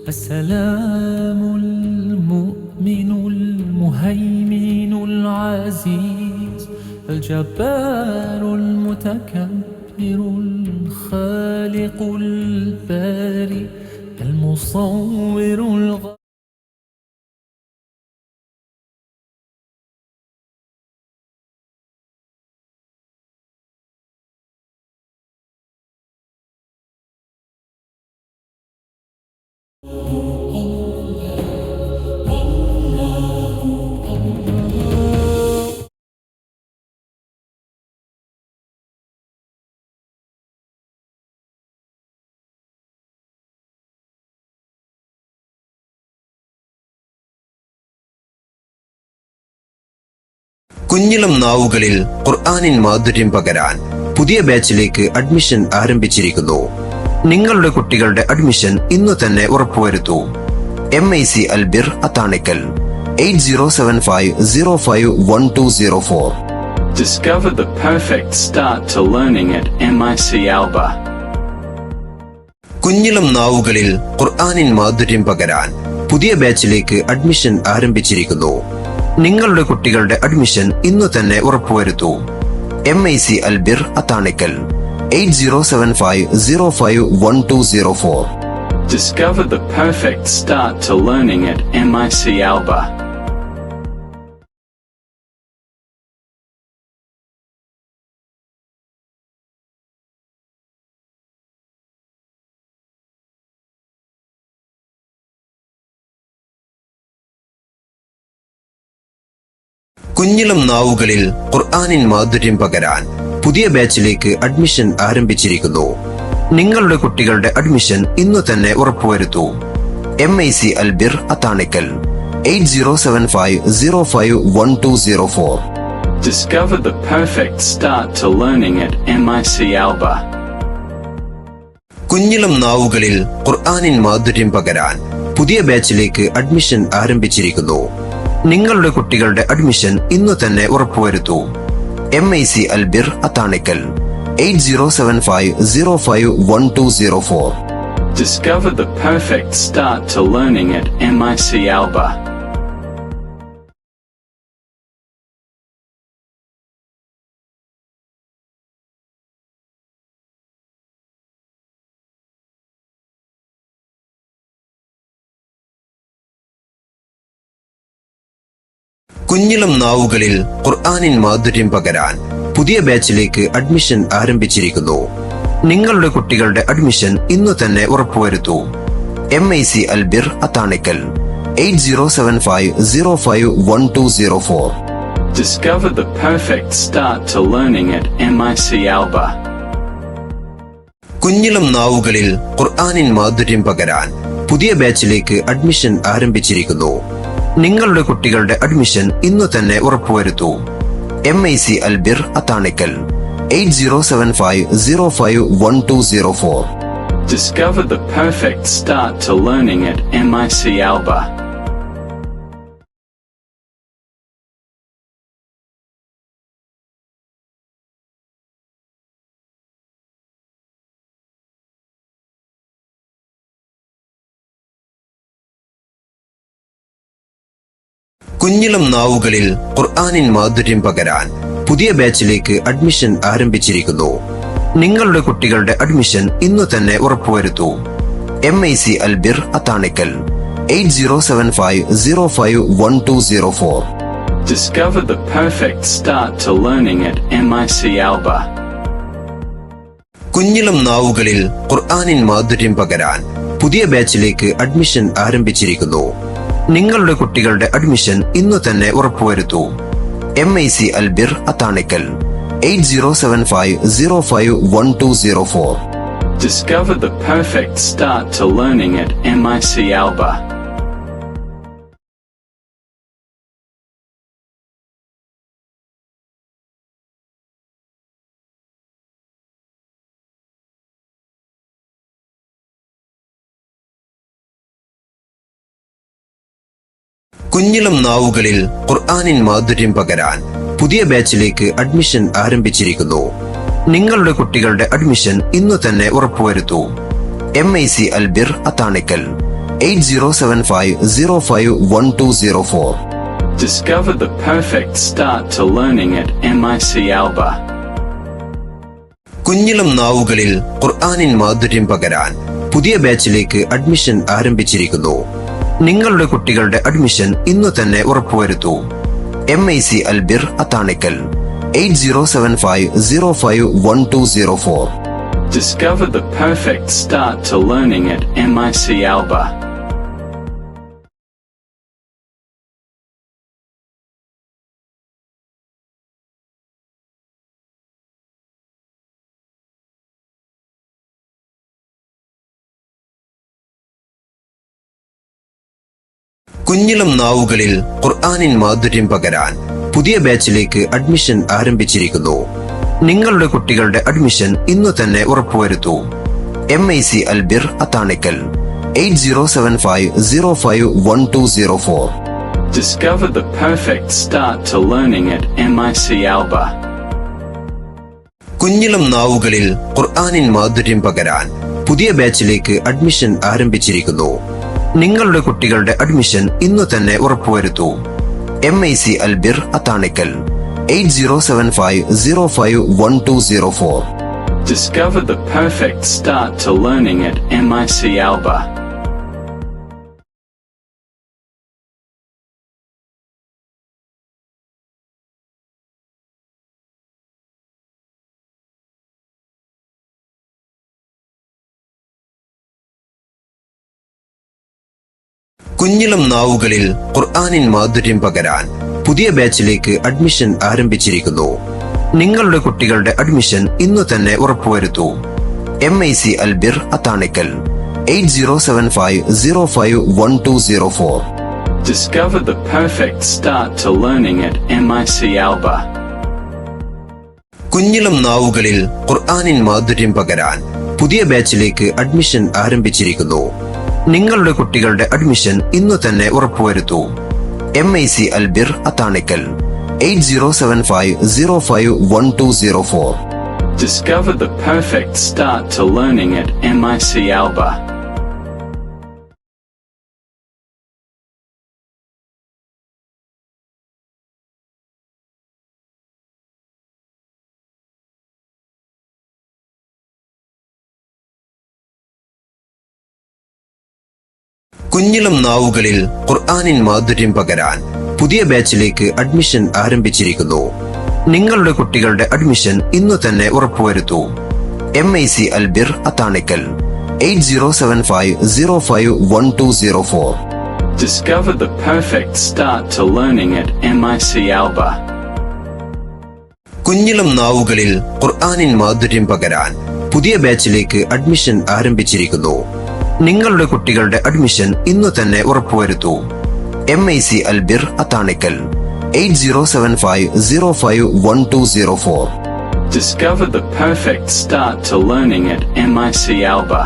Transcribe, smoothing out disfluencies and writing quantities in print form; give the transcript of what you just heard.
السلام المؤمن المهيمن العزيز الجبار المتكبر الخالق البارئ المصور കുഞ്ഞിളം നാവുകളിൽ ഖുർആനിൻ മാധുര്യം പകരാൻ പുതിയ ബാച്ചിലേക്ക് അഡ്മിഷൻ ആരംഭിച്ചിരിക്കുന്നു. നിങ്ങളുടെ കുട്ടികളുടെ അഡ്മിഷൻ ഇന്നു തന്നെ ഉറപ്പുവരുത്തൂ. MIC Al-Bir Athanikkal 8075051204. Discover the perfect start to learning at MIC Alba. കുഞ്ഞിളം നാവുകളിൽ ഖുർആനിൻ മാധുര്യം പകരാൻ പുതിയ ബാച്ചിലേക്ക് അഡ്മിഷൻ ആരംഭിച്ചിരിക്കുന്നു. നിങ്ങളുടെ കുട്ടികളുടെ അഡ്മിഷൻ ഇന്നു തന്നെ ഉറപ്പുവരുത്തൂ. MIC Al-Bir Athanikkal 8075051204. Discover the perfect start to learning at MIC Alba. കുഞ്ഞിളം നാവുകളിൽ ഖുർആനിൻ മാധുര്യം പകരാൻ പുതിയ ബാച്ചിലേക്ക് അഡ്മിഷൻ ആരംഭിച്ചിരിക്കുന്നു. നിങ്ങളുടെ കുട്ടികളുടെ അഡ്മിഷൻ ഇന്നു തന്നെ ഉറപ്പുവരുത്തൂ. MIC Al-Bir Athanikkal 8075051204. Discover the perfect start to learning at MIC Alba. കുഞ്ഞിളം നാവുകളിൽ ഖുർആനിൻ മാധുര്യം പകരാൻ പുതിയ ബാച്ചിലേക്ക് അഡ്മിഷൻ ആരംഭിച്ചിരിക്കുന്നു. നിങ്ങളുടെ കുട്ടികളുടെ അഡ്മിഷൻ ഇന്നു തന്നെ ഉറപ്പുവരുത്തൂ. MIC Al-Bir Athanikkal 8075051204. Discover the perfect start to learning at MIC Alba. കുഞ്ഞിളം നാവുകളിൽ ഖുർആനിൻ മാധുര്യം പകരാൻ പുതിയ ബാച്ചിലേക്ക് അഡ്മിഷൻ ആരംഭിച്ചിരിക്കുന്നു. നിങ്ങളുടെ കുട്ടികളുടെ അഡ്മിഷൻ ഇന്നു തന്നെ ഉറപ്പുവരുത്തൂ. MIC Al-Bir Athanikkal 8075051204. Discover the perfect start to learning at MIC Alba. കുഞ്ഞിളം നാവുകളിൽ ഖുർആനിൻ മാധുര്യം പകരാൻ പുതിയ ബാച്ചിലേക്ക് അഡ്മിഷൻ ആരംഭിച്ചിരിക്കുന്നു. നിങ്ങളുടെ കുട്ടികളുടെ അഡ്മിഷൻ ഇന്നു തന്നെ ഉറപ്പുവരുത്തൂ. MIC Al-Bir Athanikkal 8075051204. Discover the perfect start to learning at MIC Alba. കുഞ്ഞിളം നാവുകളിൽ ഖുർആനിൻ മാധുര്യം പകരാൻ പുതിയ ബാച്ചിലേക്ക് അഡ്മിഷൻ ആരംഭിച്ചിരിക്കുന്നു. നിങ്ങളുടെ കുട്ടികളുടെ അഡ്മിഷൻ ഇന്നു തന്നെ ഉറപ്പുവരുത്തൂ. MIC Al-Bir Athanikkal 8075051204. Discover the perfect start to learning at MIC Alba. കുഞ്ഞിളം നാവുകളിൽ ഖുർആനിൻ മാധുര്യം പകരാൻ പുതിയ ബാച്ചിലേക്ക് അഡ്മിഷൻ ആരംഭിച്ചിരിക്കുന്നു. നിങ്ങളുടെ കുട്ടികളുടെ അഡ്മിഷൻ ഇന്നു തന്നെ ഉറപ്പുവരുത്തൂ. MIC Al-Bir Athanikkal 8075051204. Discover the perfect start to learning at MIC Alba. കുഞ്ഞിളം നാവുകളിൽ ഖുർആനിൻ മാധുര്യം പകരാൻ പുതിയ ബാച്ചിലേക്ക് അഡ്മിഷൻ ആരംഭിച്ചിരിക്കുന്നു. നിങ്ങളുടെ കുട്ടികളുടെ അഡ്മിഷൻ ഇന്നു തന്നെ ഉറപ്പുവരുത്തൂ. MIC Al-Bir Athanikkal 8075051204. Discover the perfect start to learning at MIC Alba. കുഞ്ഞിളം നാവുകളിൽ ഖുർആനിൻ മാധുര്യം പകരാൻ പുതിയ ബാച്ചിലേക്ക് അഡ്മിഷൻ ആരംഭിച്ചിരിക്കുന്നു. നിങ്ങളുടെ കുട്ടികളുടെ അഡ്മിഷൻ ഇന്നു തന്നെ ഉറപ്പുവരുത്തൂ. MIC Al-Bir Athanikkal 8075051204. Discover the perfect start to learning at MIC Alba. കുഞ്ഞിളം നാവുകളിൽ ഖുർആനിൻ മാധുര്യം പകരാൻ പുതിയ ബാച്ചിലേക്ക് അഡ്മിഷൻ ആരംഭിച്ചിരിക്കുന്നു. നിങ്ങളുടെ കുട്ടികളുടെ അഡ്മിഷൻ ഇന്നു തന്നെ ഉറപ്പുവരുത്തൂ. MIC Al-Bir Athanikkal 8075051204. Discover the perfect start to learning at MIC Alba. കുഞ്ഞിളം നാവുകളിൽ ഖുർആനിൻ മാധുര്യം പകരാൻ പുതിയ ബാച്ചിലേക്ക് അഡ്മിഷൻ ആരംഭിച്ചിരിക്കുന്നു. നിങ്ങളുടെ കുട്ടികളുടെ അഡ്മിഷൻ ഇന്നു തന്നെ ഉറപ്പുവരുത്തൂ. MIC Al-Bir Athanikkal 8075051204. Discover the perfect start to learning at MIC Alba. കുഞ്ഞിളം നാവുകളിൽ ഖുർആനിൻ മാധുര്യം പകരാൻ പുതിയ ബാച്ചിലേക്ക് അഡ്മിഷൻ ആരംഭിച്ചിരിക്കുന്നു. നിങ്ങളുടെ കുട്ടികളുടെ അഡ്മിഷൻ ഇന്നു തന്നെ ഉറപ്പുവരുത്തൂ. MIC Al-Bir Athanikkal 8075051204. Discover the perfect start to learning at MIC Alba. കുഞ്ഞിളം നാവുകളിൽ ഖുർആനിൻ മാധുര്യം പകരാൻ പുതിയ ബാച്ചിലേക്ക് അഡ്മിഷൻ ആരംഭിച്ചിരിക്കുന്നു. നിങ്ങളുടെ കുട്ടികളുടെ അഡ്മിഷൻ ഇന്നു തന്നെ ഉറപ്പുവരുത്തൂ. MIC Al-Bir Athanikkal 8075051204. Discover the perfect start to learning at MIC Alba. കുഞ്ഞിളം നാവുകളിൽ ഖുർആനിൻ മാധുര്യം പകരാൻ പുതിയ ബാച്ചിലേക്ക് അഡ്മിഷൻ ആരംഭിച്ചിരിക്കുന്നു. നിങ്ങളുടെ കുട്ടികളുടെ അഡ്മിഷൻ ഇന്നു തന്നെ ഉറപ്പുവരുത്തൂ. MIC Al-Bir Athanikkal 8075051204. Discover the perfect start to learning at MIC Alba. കുഞ്ഞിളം നാവുകളിൽ ഖുർആനിൻ മാധുര്യം പകരാൻ പുതിയ ബാച്ചിലേക്ക് അഡ്മിഷൻ ആരംഭിച്ചിരിക്കുന്നു. നിങ്ങളുടെ കുട്ടികളുടെ അഡ്മിഷൻ ഇന്നു തന്നെ ഉറപ്പുവരുത്തൂ. MIC Al-Bir Athanikkal 8075051204. Discover the perfect start to learning at MIC Alba.